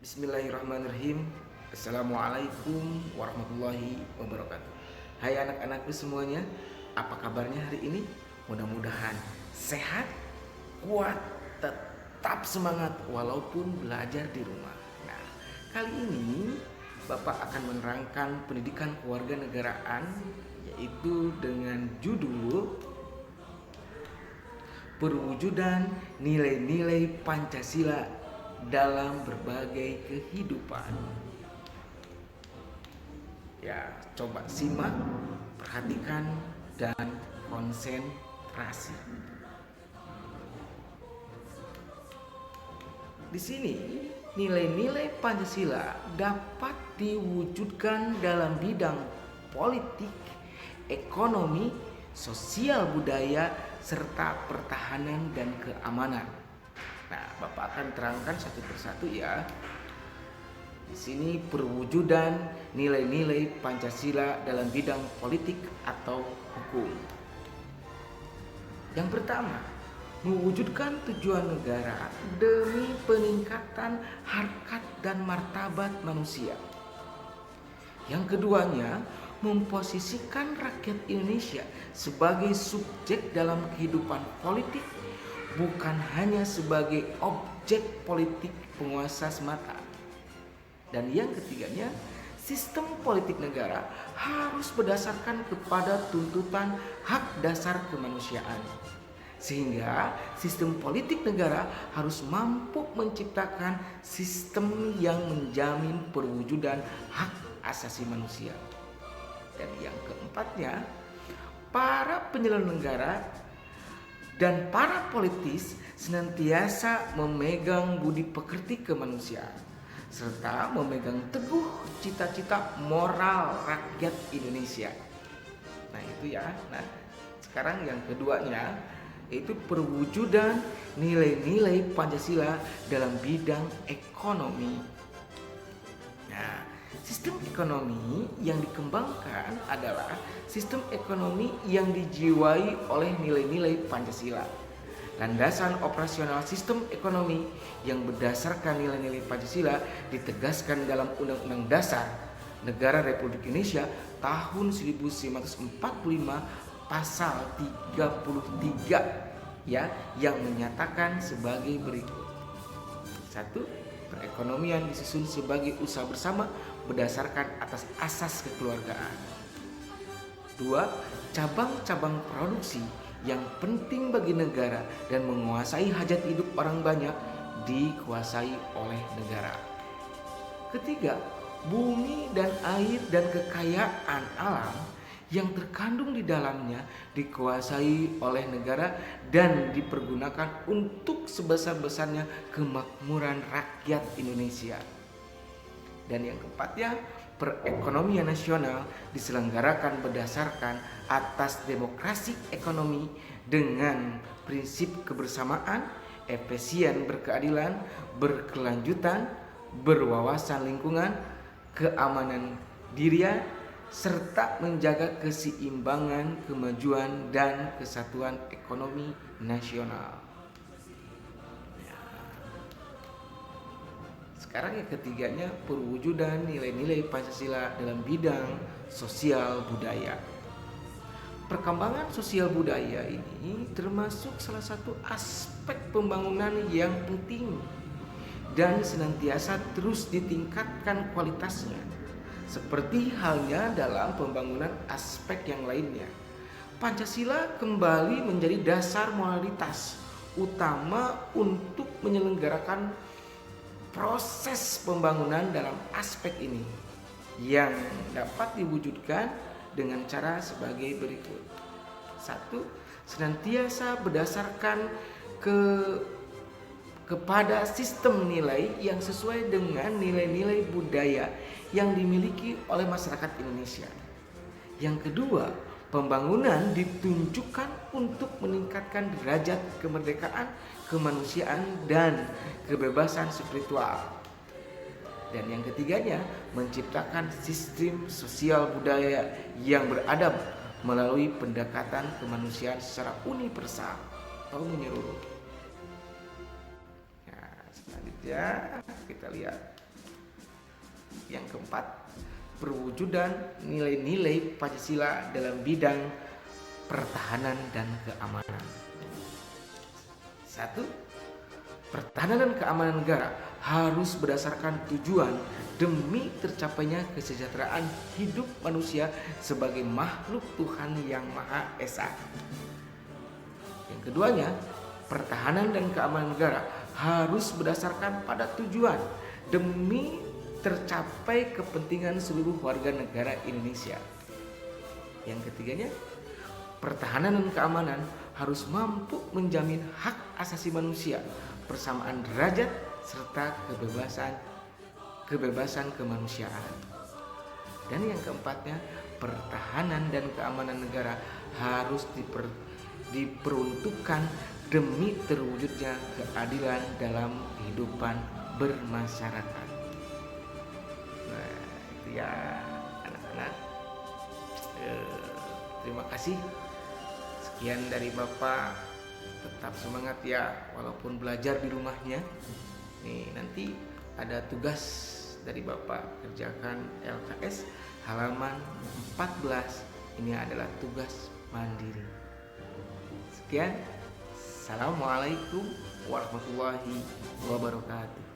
Bismillahirrahmanirrahim. Assalamualaikum warahmatullahi wabarakatuh. Hai anak-anakku semuanya, apa kabarnya hari ini? Mudah-mudahan sehat, kuat, tetap semangat walaupun belajar di rumah. Nah, kali ini Bapak akan menerangkan pendidikan kewarganegaraan, yaitu dengan judul perwujudan nilai-nilai Pancasila dalam berbagai kehidupan. Ya, coba simak, perhatikan, dan konsentrasi. Di sini, nilai-nilai Pancasila dapat diwujudkan dalam bidang politik, ekonomi, sosial budaya, serta pertahanan dan keamanan. Nah, Bapak akan terangkan satu persatu ya. Di sini perwujudan nilai-nilai Pancasila dalam bidang politik atau hukum. Yang pertama, mewujudkan tujuan negara demi peningkatan harkat dan martabat manusia. Yang keduanya, memposisikan rakyat Indonesia sebagai subjek dalam kehidupan politik, bukan hanya sebagai objek politik penguasa semata. Dan yang ketiganya, sistem politik negara harus berdasarkan kepada tuntutan hak dasar kemanusiaan. Sehingga sistem politik negara harus mampu menciptakan sistem yang menjamin perwujudan hak asasi manusia. Dan yang keempatnya, para penyelenggara dan para politis senantiasa memegang budi pekerti kemanusiaan serta memegang teguh cita-cita moral rakyat Indonesia. Nah itu ya. Nah sekarang yang keduanya, yaitu perwujudan nilai-nilai Pancasila dalam bidang ekonomi. Nah, sistem ekonomi yang dikembangkan adalah sistem ekonomi yang dijiwai oleh nilai-nilai Pancasila. Landasan operasional sistem ekonomi yang berdasarkan nilai-nilai Pancasila ditegaskan dalam Undang-Undang Dasar Negara Republik Indonesia tahun 1945 pasal 33 ya, yang menyatakan sebagai berikut. 1. Perekonomian disusun sebagai usaha bersama berdasarkan atas asas kekeluargaan. 2. Cabang-cabang produksi yang penting bagi negara dan menguasai hajat hidup orang banyak dikuasai oleh negara. Ketiga, bumi dan air dan kekayaan alam yang terkandung di dalamnya dikuasai oleh negara dan dipergunakan untuk sebesar-besarnya kemakmuran rakyat Indonesia. Dan yang keempatnya, perekonomian nasional diselenggarakan berdasarkan atas demokrasi ekonomi dengan prinsip kebersamaan, efisien, berkeadilan, berkelanjutan, berwawasan lingkungan, keamanan diri, serta menjaga keseimbangan, kemajuan, dan kesatuan ekonomi nasional. Sekarang yang ketiganya, perwujudan nilai-nilai Pancasila dalam bidang sosial budaya. Perkembangan sosial budaya ini termasuk salah satu aspek pembangunan yang penting dan senantiasa terus ditingkatkan kualitasnya. Seperti halnya dalam pembangunan aspek yang lainnya, Pancasila kembali menjadi dasar moralitas utama untuk menyelenggarakan proses pembangunan dalam aspek ini, yang dapat diwujudkan dengan cara sebagai berikut. 1. Senantiasa berdasarkan kepada sistem nilai yang sesuai dengan nilai-nilai budaya yang dimiliki oleh masyarakat Indonesia. Yang kedua, pembangunan ditunjukkan untuk meningkatkan derajat kemerdekaan, kemanusiaan, dan kebebasan spiritual. Dan yang ketiganya, menciptakan sistem sosial budaya yang beradab melalui pendekatan kemanusiaan secara universal atau menyeluruh. Nah, selanjutnya kita lihat Yang keempat, perwujudan nilai-nilai Pancasila dalam bidang pertahanan dan keamanan. 1. Pertahanan dan keamanan negara harus berdasarkan tujuan demi tercapainya kesejahteraan hidup manusia sebagai makhluk Tuhan yang Maha Esa. Yang keduanya, pertahanan dan keamanan negara harus berdasarkan pada tujuan demi tercapai kepentingan seluruh warga negara Indonesia. Yang ketiganya, pertahanan dan keamanan harus mampu menjamin hak asasi manusia, persamaan derajat, serta kebebasan kemanusiaan. Dan yang keempatnya, pertahanan dan keamanan negara harus diperuntukkan demi terwujudnya keadilan dalam kehidupan bermasyarakat. Nah, itu ya anak-anak. Terima kasih. Sekian dari Bapak. Tetap semangat ya, walaupun belajar di rumahnya. Nih, nanti ada tugas dari Bapak, kerjakan LKS halaman 14. Ini adalah tugas mandiri. Sekian. Assalamualaikum warahmatullahi wabarakatuh.